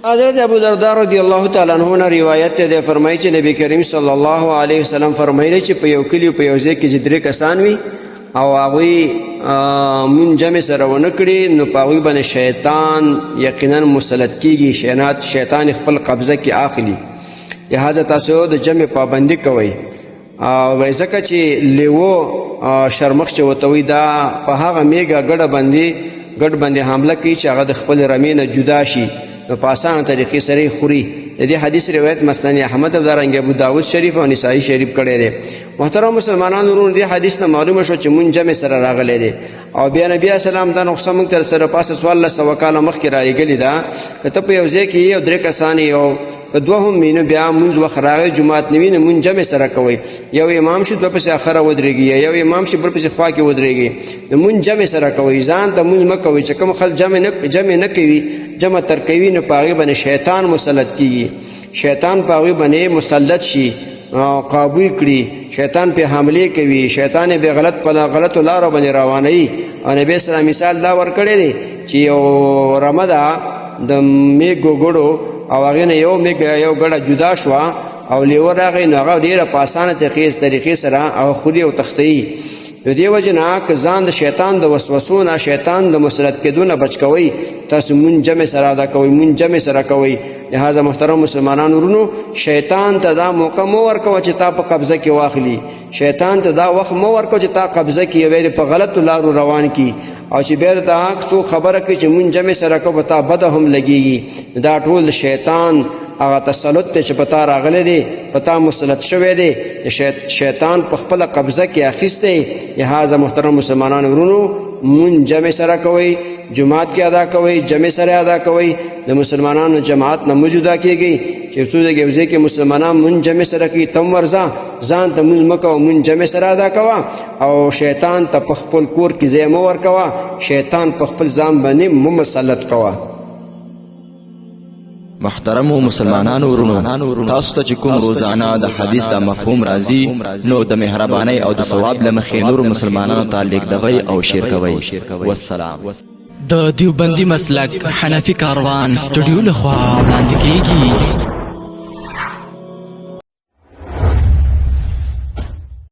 حضرت ابو درداء رضی الله تعالی عنہ نه روایت ده، فرمایي چې نبی کریم صلی الله علیه وسلم فرمایلی چې په یو کلی په یو ځای کې درې کسان وي او هغوی منجمع سره ونه کړي نو په هغوی باندې شیطان یقینا مسلط کیږي، شیطان خپل قبضه کې اخلي. لہذا تاسو د جمع پابندي کوئ. وای ځکه چې لیوه شرمښ چې ورته وي دا په هغه میږه ګډ باندې حمله کوي چې هغه د خپل رمې نه جدا شي، نو په اسانه طریقې سره خوري. د دې حدیث روایت مسند احمد او دارنګ ابو داود شریف او نسائی شریف کړی دی. محترم مسلمانانو ورونو، دې حدیث نه معلومه شو چې مونږ جمع سره راغلی دی او بیا نبی اسلام دا نقصه مونږ تر سره پاسه 1400 کاله مخکې راغلی دا. که ته په یو ځای کې یو درې کسان یو که دوه هم وي نو بیا مونځ وخت راغی جومات نه وي نو مونځ جمع سره کوئ. یو امام شي دوه پسې اخره ودرېږي، یو امام شي بل پسې خوا کې ودرېږي، نو مونځ جمع سره کوئ. ځان ته مونځ مه کوئ چې کوم خلک جمع نه کوي، جمع تر کوي، نو په هغې باندې شیطان مسلط کېږي. شیطان په هغوی باندې مسلط شي، قابو یې کړي، شیطان پې حملې کوي، شیطان یې بې غلطو لارو باندې روانوي. او نبي اسلام مثال دا ورکړی دی چې یو رمه ده د میږو ګړو او هغې نه یو ګډه جدا شوه او لیوه راغی، نو هغه ډېره په اسانه طریقې سره هغه خوري او تښتوي. نو دې وجې نه که ځان د شیطان د وسوسو نه، شیطان د مسلط کېدو نه بچ کوئ، تاسو مونځ جمع سره ادا کوئ، مونځ جمع سره کوئ. لہذا محترم مسلمانانو ورونو، شیطان ته دا موقع مه ورکوه چې تا په قبضه کې واخلي. شیطان ته دا وخت مه ورکوه چې تا قبضه کې یې په غلطو لارو روان کړي او چې بیا ته څوک خبره کوي چې مونځ جمع سره کوه په تا بده هم لګېږي. دا ټول شیطان هغه تسلط دی چې په تا راغلی دی، په تا مسلط شوی دی، شیطان په خپله قبضه کې اخیستی. لہذا محترم مسلمانانو ورونو، مونځ جمع سره کوئ، جماعت کې ادا کوئ، جمع سره ادا کوئ. د مسلمانانو جماعت نه مه جدا کېږئ چې څو یو ځای کې مسلمانان مونځ جمع سره کوي، تم ورځه ځان ته مونځ مه کوه، مونځ جمع سره ادا کوه. او شیطان ته په خپل کور کې ځای مه ورکوه، شیطان په خپل ځان باندې مه مسلط کوه. محترمو مسلمانانو ورونو، تاسو ته چې کوم روزانه د حدیث د مفهوم راځي نو د مهربانۍ او د ثواب له مخې نورو مسلمانانو ته لیږدوئ او شیر کوئ. والسلام. د دیوبندي مسلک حنفي کاروان سټوډیو لخوا وړاندې کیږي.